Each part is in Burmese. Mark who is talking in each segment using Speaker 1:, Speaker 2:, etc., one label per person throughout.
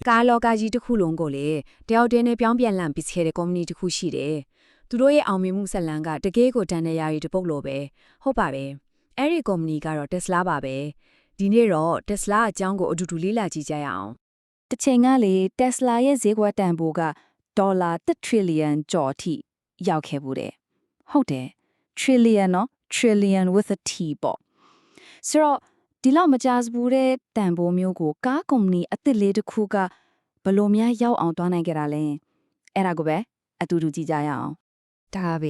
Speaker 1: ကားလောကကြီးတစ်ခုလုံးကိုလေတယောက်တည်းနဲ့ပြောင်းပြန်လှန်ပစ်ခဲ့တဲ့ company တစ်ခုရှိတယ်သူတို့ရဲ့အောင်မြင်မှုဆက်လန်းကတကယ်ကိုတန်တဲ့ယာရီတစ်ပုတ်လိုပဲဟုတ်ပါပဲအဲ့ဒီ company ကတော့ Tesla ပါပဲဒီနေ့တော့ Tesla အကြောင်းကိုအတူတူလေ့လာကြည့်ကြရအောင်တစ်ချိန်ကလေ Tesla ရဲ့ဈေးကွက်တန်ဖိုးကဒေါ်လာ1 trillion ကျော်အထိရောက်ခဲ့ဘူးတဲ့ဟုတ်တယ် trillion နော် trillion with a t ပေါ့ဆိုတော့ဒီလောက်မကြဘူးတဲ့တန်ဖိုးမျိုးကိုကားကုမ္ပဏီအသစ်လေးတစ်ခုကဘလို့များရောက်အောင်တွားနိုင်ကြတာလဲအဲ့ဒါကိုပဲအတူတူကြည့်ကြရအောင်ဒါပ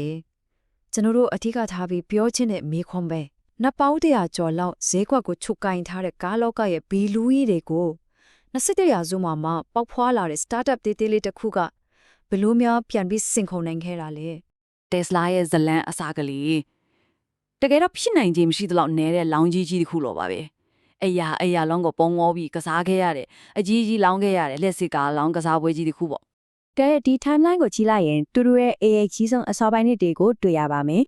Speaker 1: ဲကျွန်တော်တို့အထက်ကထားပြီးပြောချင်တဲ့မေးခွန်းပဲနှစ်ပေါင်းတရာကျော်လောက်ဈေးကွက်ကိုချုပ်ကင်ထားတဲ့ကားလောကရဲ့ဘီလူကြီးတွေကို21ရာစုမှာမှပေါက်ဖွာလာတဲ့ startup တေးသေးလေးတစ်ခုကဘလို့များပြန်ပြီးစင်ခုန်နိုင်ခဲ့တာလဲ
Speaker 2: Tesla ရဲ့ဇလန်အစားကလေးတကယ်တော့ဖြစ်နိုင်ခြင်းမရှိသလောက်နဲတဲ့လောင်းကြီးကြီးတစ်ခုလောပါပဲအရာလုံးကိုပုံငေါပြီးကစားခဲ့ရတယ်အကြီးကြီးလောင်းခဲ့ရတယ်လက်စစ်ကားလောင်းကစားပွဲကြီးတစ်ခုပေါ့
Speaker 3: ကဲဒီ timeline ကိုကြည့်လိုက်ရင်သူတို့ရဲ့ AI ကြီးဆုံးအစောပိုင်းနှစ်တွေကိုတွေ့ရပါမယ်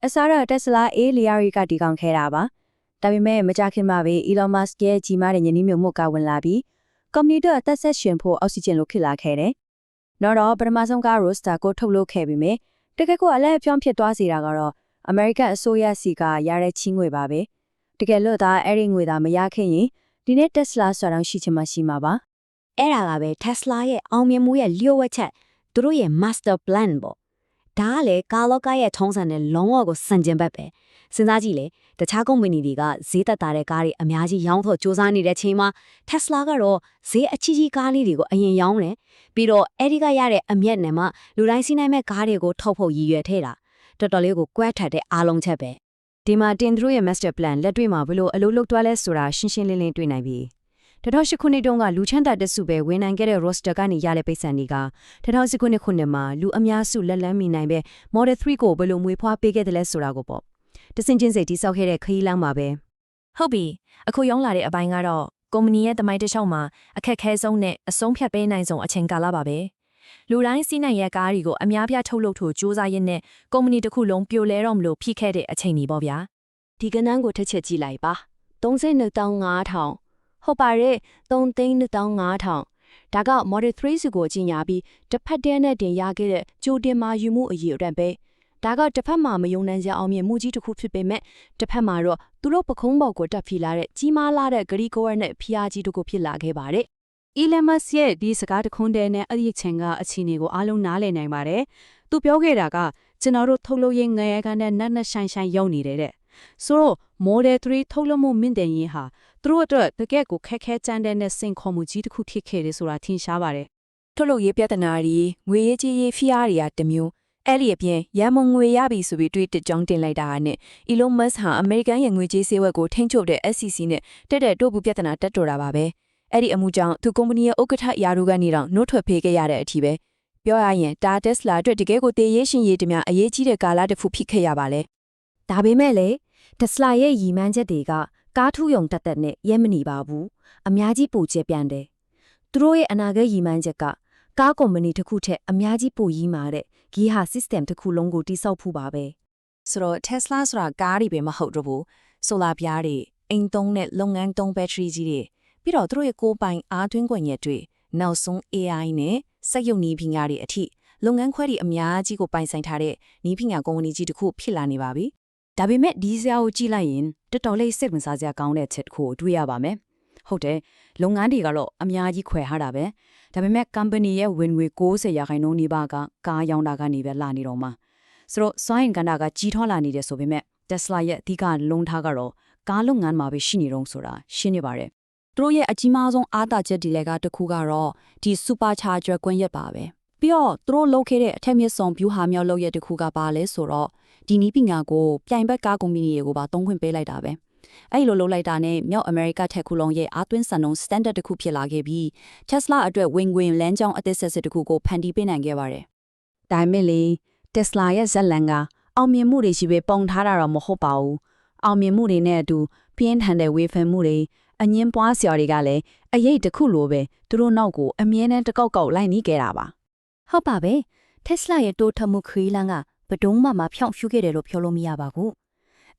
Speaker 3: အစားတော့ Tesla A Leary ကတီကောင်ခဲ့တာပါဒါပေမဲ့မကြခင်မှာပဲ Elon Musk ရဲ့ကြီးမားတဲ့ညနေမျိုးမှုကဝင်လာပြီး company တို့အသက်ဆက်ရှင်ဖို့အောက်ဆီဂျင်လိုခစ်လာခဲ့တယ်နောက်တော့ပထမဆုံးက Roadster ကိုထုတ်လုပ်ခဲ့ပြီးမြဲတကယ်ကိုအလဲအဖြောင်းဖြစ်သွားစေတာကတော့ American အစိုးရစီကရတဲ့ချင်းငွေပါပဲတကယ်လို့ဒါအဲ့ဒီငွေသာမရခဲ့ရင်ဒီနေ့ Tesla ဆိုတာရှိချင်မှရှိမှာပါ
Speaker 4: အဲ့ဒါကပဲ Tesla ရဲ့အောင်မြင်မှုရဲ့လျှို့ဝှက်ချက်သူတို့ရဲ့ master plan ပေါ့ဒါကလေကာလောကရဲ့ထုံးစံနဲ့လုံးဝကိုစံကျင်ဘက်ပဲစဉ်းစားကြည့်လေတခြားကုမ္ပဏီတွေကဈေးသက်သာတဲ့ကားတွေအများကြီးရောင်းဖို့စ조사နေတဲ့ချိန်မှာ Tesla ကတော့ဈေးအကြီးကြီးကားလေးတွေကိုအရင်ရောင်းတယ်ပြီးတော့အဲ့ဒီကရတဲ့အမျက်နဲ့မှလူတိုင်းစီးနိုင်မဲ့ကားတွေကိုထုတ်ဖို့ရည်ရွယ်ထဲတာတော်တော်လေးကိုကွဲထက်တဲ့အားလုံးချက်ပဲဒ
Speaker 1: ီမှာတင်သူတို့ရဲ့ master plan လက်တွေ့မှာဘယ်လိုအလုပ်လုပ်သွားလဲဆိုတာရှင်းရှင်းလင်းလင်းတွေ့နိုင်ပြီ2008ခုနှစ်တုန်းကလူချမ်းသာတစုပဲဝင်နိုင်ခဲ့တဲ့ roster ကနေရတဲ့ပိတ်စံတွေက2019ခုနှစ်မှာလူအများစုလက်လန်းမိနိုင်ပဲ Model 3ကိုဘယ်လိုမွေးဖွားပေးခဲ့တယ်လဲဆိုတာကိုပေါ့တစင်ချင်းစိတ်တိစောက်ခဲ့တဲ့ခရီးလမ်းမှာပဲဟ
Speaker 5: ုတ်ပြီအခုရောက်လာတဲ့အပိုင်းကတော့ကုမ္ပဏီရဲ့သမိုင်းတစ်လျှောက်မှာအခက်ခဲဆုံးနဲ့အဆုံးဖြတ်ပေးနိုင်ဆုံးအချိန်ကာလပါပဲလူတိုင်းစီးနိုင်ရဲ့ကားတွေကိုအများပြထုတ်လုပ်ဖို့စူးစမ်းရင်းနဲ့ကုမ္ပဏီတစ်ခုလုံးပြိုလဲတော့မလို့ဖြစ်ခဲ့တဲ့အချိန်ကြီးပေါ့ဗျာဒ
Speaker 4: ီကနန်းကိုတစ်ချက်ကြည့်လိုက်ပါ32,500ဟုတ်ပါတယ်3,2500ဒါက Model 3စုကိုကြီးညာပြီးတစ်ဖက်တည်းနဲ့တင်ရခဲ့တဲ့ကြိုတင်မာယူမှုအရေးအတွက်ပဲဒါကတစ်ဖက်မှာမယုံနိုင်စရာအောင်မြင်မှုကြီးတစ်ခုဖြစ်ပေမဲ့တစ်ဖက်မှာတော့သူတို့ပခုံးပေါ်ကိုတက်ဖီလာတဲ့ကြီးမားလာတဲ့ဂရီကိုဝါနဲ့ဖျားကြီးတို့ကိုဖြစ်လာခဲ့ပါတယ်
Speaker 2: Elon Musk ရဲ့ဒီစကားတခွန်းတည်းနဲ့အဲ့ဒီအချိန်ကအခြေအနေကိုအားလုံးနားလည်နိုင်ပါတယ်။သူပြောခဲ့တာကကျွန်တော်တို့ထုတ်လုပ်ရေးငရဲကနဲ့နက်နက်ဆိုင်ဆိုင်ရောက်နေတယ်တဲ့။ဆိုတော့ Model 3ထုတ်လုပ်မှုမြင့်တင်ရေးဟာသူတို့အတွက်တကယ့်ကိုခက်ခဲကြမ်းတဲ့နဲ့စိန်ခေါ်မှုကြီးတစ်ခုဖြစ်ခဲ့တယ်ဆိုတာထင်ရှားပါတယ်
Speaker 1: ။ထုတ်လုပ်ရေးပြဿနာတွေငွေရေးကြေးရေးဖိအားတွေကတစ်မျိုးအဲ့ဒီအပြင်ရန်မုံငွေရပြီဆိုပြီးတွေးတစ်ကြောင်းတင်လိုက်တာနဲ့ Elon Musk ဟာ American ရဲ့ငွေကြေးဈေးဝက်ကိုထိန်းချုပ်တဲ့ SEC နဲ့တက်တို့ဘူးပြဿနာတက်တော်တာပါပဲ။အဲ့ဒီအမှုကြောင့်သူကုမ္ပဏီရဲ့ဥက္ကဋ္ဌရာထူးကနေတော့နှုတ်ထွက်ဖေးခဲ့ရတဲ့အထိပဲပြောရရင်ဒါ Tesla အတွက်တကယ်ကိုတေးရေးရှင်ရေးတများအရေးကြီးတဲ့ကာလတစ်ခုဖြစ်ခဲ့ရပါလေဒ
Speaker 3: ါပေမဲ့လေ Tesla ရဲ့ရည်မှန်းချက်တွေကကားထူးယုံတက်နဲ့ရဲမနေပါဘူးအများကြီးပိုကျပြန်တယ်သူတို့ရဲ့အနာဂတ်ရည်မှန်းချက်ကကားကုမ္ပဏီတစ်ခုထက်အများကြီးပိုကြီးမာတဲ့ဂီဟာ system တစ်ခုလုံးကိုတိစောက်ဖို့ပါပဲဆ
Speaker 1: ိုတော့ Tesla ဆိုတာကားတွေပဲမဟုတ်တော့ဘူး solar ပြားတွေအိမ်သုံးနဲ့လုပ်ငန်းသုံး battery ကြီးတွေပြီးတော့သူတို့ရဲ့ကိုယ်ပိုင်အားသွင်းခွင့်ရတွေနောက်ဆုံး AI နဲ့စက်ရုပ်နည်းပညာတွေအထိလုပ်ငန်းခွဲတွေအများကြီးကိုပိုင်ဆိုင်ထားတဲ့နည်းပညာကုမ္ပဏီကြီးတစ်ခုဖြစ်လာနေပါပြီ။ဒါပေမဲ့ဒီဇာကိုကြည့်လိုက်ရင်တော်တော်လေးစိတ်ဝင်စားစရာကောင်းတဲ့ချက်တစ်ခုကိုတွေ့ရပါမယ်။ဟုတ်တယ်လုပ်ငန်းတွေကတော့အများကြီးခွဲထားတာပဲ။ဒါပေမဲ့ company ရဲ့ဝင်ငွေ90%နီးပါးကကားရောင်းတာကနေပဲလာနေတော့မှာ။ဆိုတော့စွမ်းအင်ကဏ္ဍကကြီးထွားလာနေတယ်ဆိုပေမဲ့ Tesla ရဲ့အဓိကလုံးထားကတော့ကားလုပ်ငန်းမှာပဲရှိနေတော့ဆိုတာရှင်းနေပါတယ်။သူတို့ရဲ့အကြီးမားဆုံးအားသာချက်ဒီလည်းကတစ်ခုကတော့ဒီ supercharger ကွင်းရက်ပါပဲပြီးတော့သူတို့လုပ်ခဲ့တဲ့အထက်မြင့်ဆုံး view ဟာမြောက်လုပ်ရက်တစ်ခုကပါလဲဆိုတော့ဒီနီးပညာကိုပြိုင်ဘက်ကားကုမ္ပဏီတွေကိုပါသုံးခွင့်ပေးလိုက်တာပဲအဲ့လိုလုပ်လိုက်တာနဲ့မြောက်အမေရိကထက်ခုလုံးရဲ့အားသွင်းစံနှုန်း standard တစ်ခုဖြစ်လာခဲ့ပြီး Tesla အတွက်ဝင်ငွေလမ်းကြောင်းအသစ်ဆက်တစ်ခုကိုဖန်တီးပေးနိုင်ခဲ့ပါတယ်ဒါပေမဲ့လေ Tesla ရဲ့ဇက်လန်ကအောင်မြင်မှုတွေရှိပဲပုံထားတာတော့မဟုတ်ပါဘူးအောင်မြင်မှုတွေနဲ့အတူပြင်းထန်တဲ့ဝေဖန်မှုတွေအငင်းပွားစရာတွေကလည်းအရေးတစ်ခုလိုပဲသူတို့နောက်ကိုအမြဲတမ်းတကောက်ကောက်လိုက်နေကြတာပါဟ
Speaker 3: ုတ်ပါပဲ Tesla ရဲ့တိုးထမှုခရီးလမ်းကဘဒုံမှဖြောင့်ဖြူးခဲ့တယ်လို့ပြောလို့မရပါဘူး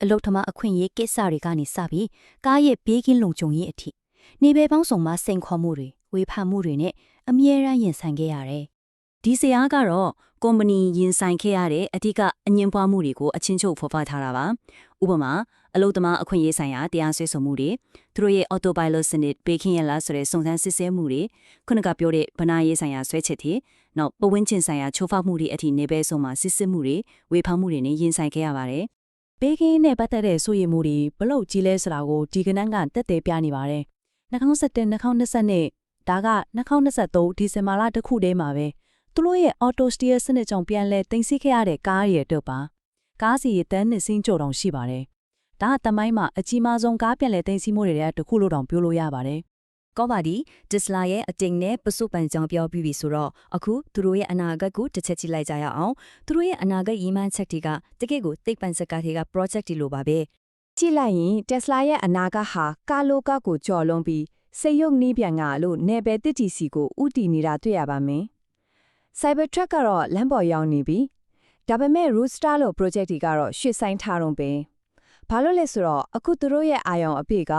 Speaker 3: အလုတ်ထမအခွင့်အရေးကိစ္စတွေကနေစပြီးကားရဲ့ဘေးကင်းလုံခြုံရေးအထိနေပေပေါင်းစုံမှာစိန်ခေါ်မှုတွေ ဝေဖန်မှုတွေနဲ့အမြဲတမ်းရင်ဆိုင်ခဲ့ရတယ်။ဒီဇယားကတော့ကုမ္ပဏီရင်ဆိုင်ခဲ့ရတဲ့အဓိကအငြင်းပွားမှုတွေကိုအချင်းချုပ်ဖော်ပြထားတာပါ။ဥပမာအလုပ်သမားအခွင့်အရေးဆိုင်ရာတရားစွဲဆိုမှုတွေသူတို့ရဲ့ autopilot စနစ်ပေးခင်းရလားဆိုတဲ့စုံစမ်းစစ်ဆေးမှုတွေခုနကပြောတဲ့ဗနာရေးဆိုင်ရာဆွဲချက်တွေနောက်ပဝန်းကျင်ဆိုင်ရာချိုးဖောက်မှုတွေအထိနေပဲဆုံးမှာစစ်စစ်မှုတွေဝေဖန်မှုတွေနဲ့ရင်ဆိုင်ခဲ့ရပါတယ်။ပေးခင်းနဲ့ပတ်သက်တဲ့ဆိုရမှုတွေဘလို့ကြီးလဲဆိုတာကိုဒီကနန်းကတက်သေးပြနေပါတယ်။2021-2022ဒါက2023ဒီဇင်ဘာလတစ်ခုတည်းမှာပဲသူတို့ရဲ့ auto steer စနစ်ကြောင့်ပြန်လဲတင်စီခဲ့ရတဲ့ကားရဲ့အတွက်ပါကားစီရဲ့တန်းနဲ့စင်းကြိုတောင်ရှိပါတယ်ဒါကတမိုင်းမှာအကြီးမားဆုံးကားပြန်လဲတင်စီမှုတွေတခုလို့တောင်ပြောလို့ရပါတယ်
Speaker 4: ကောပါဒီ Tesla ရဲ့အတိမ်နဲ့ပစုပန်ကြောင့်ပြောပြီးပြီဆိုတော့အခုသူတို့ရဲ့အနာဂတ်ကိုတစ်ချက်ကြည့်လိုက်ကြရအောင်သူတို့ရဲ့အနာဂတ်ရည်မှန်းချက်တွေကတကယ့်ကိုသိပ္ပံစကားတွေက project တွေလိုပါပဲ
Speaker 2: ကြည့်လိုက်ရင် Tesla ရဲ့အနာဂတ်ဟာကာလိုကကိုကျော်လွန်ပြီးစေရုပ်နည်းပြန်ကလို့နယ်ပယ်တစ်တီစီကိုဥတီနေတာတွေ့ရပါမယ်။ Cybertruck ကတော့လမ်းပေါ်ရောက်နေပြီ။ဒါပေမဲ့ Roadster လို့ project တွေကတော့ရွှေ့ဆိုင်းထားတော့ပဲ။ဘာလို့လဲဆိုတော့အခုသူတို့ရဲ့အာရုံအပြည့်က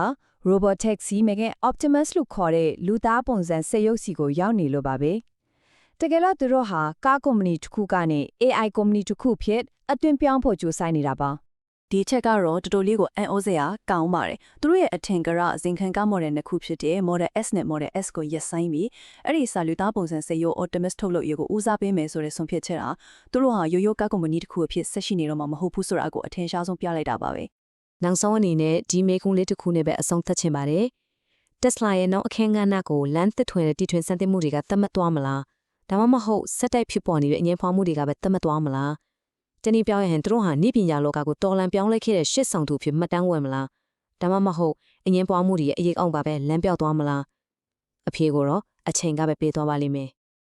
Speaker 2: Robot Taxi မကင် Optimus လို့ခေါ်တဲ့လူသားပုံစံစေရုပ်စီကိုရောက်နေလို့ပါပဲ။တကယ်တော့သူတို့ဟာကားကုမ္ပဏီတစ်ခုကနေ AI ကုမ္ပဏီတစ်ခုဖြစ်အသွင်ပြောင်းဖို့ကြိုးစားနေတာပါ
Speaker 1: ။ဒီချက်ကတော့တော်တော်လေးကိုအံ့ဩစရာကောင်းပါတယ်။သူတို့ရဲ့အထင်ကရဇင်ခံကား model နှစ်ခုဖြစ်တဲ့ Model S နဲ့ Model S ကိုရက်ဆိုင်ပြီးအဲ့ဒီစာလူသားပုံစံစေရုပ် Optimus ထုတ်လုပ်ရေးကိုဦးစားပေးမယ်ဆိုတဲ့ဆုံးဖြတ်ချက်ဟာသူတို့ဟာရိုးရိုးကားကုမ္ပဏီတစ်ခုအဖြစ်ဆက်ရှိနေတော့မှာမဟုတ်ဘူးဆိုတာကိုအထင်ရှားဆုံးပြလိုက်တာပါပဲ
Speaker 5: ။နောက်ဆုံးအနေနဲ့ဒီမေကုန်းလေးတစ်ခုနဲ့ပဲအဆုံးသတ်ချင်ပါတယ်။ Tesla ရဲ့နောက်အခန်းကဏ္ဍကိုလမ်းသစ်ထွင်တဲ့တီထွင်စံသစ်မှုတွေကသတ်မှတ်သွားမလား။ဒါမှမဟုတ်စက်တိုက်ဖြစ်ပေါ်နေတဲ့အငြင်းပွားမှုတွေကပဲသတ်မှတ်သွားမလား။တနည်းပြောရရင်သူတို့ဟာနိပညာလောကကိုတော်လန်ပြောင်းလဲခဲ့တဲ့ရှစ်ဆောင်သူဖြစ်မှတ်တမ်းဝင်မလား။ဒါမှမဟုတ်အငြင်းပွားမှုတွေရဲ့အရေးအောင်ပါပဲလမ်းပြောက်သွားမလား။အဖြေကိုတော့အချိန်ကပဲပေးသွားပါလိမ့်မယ်။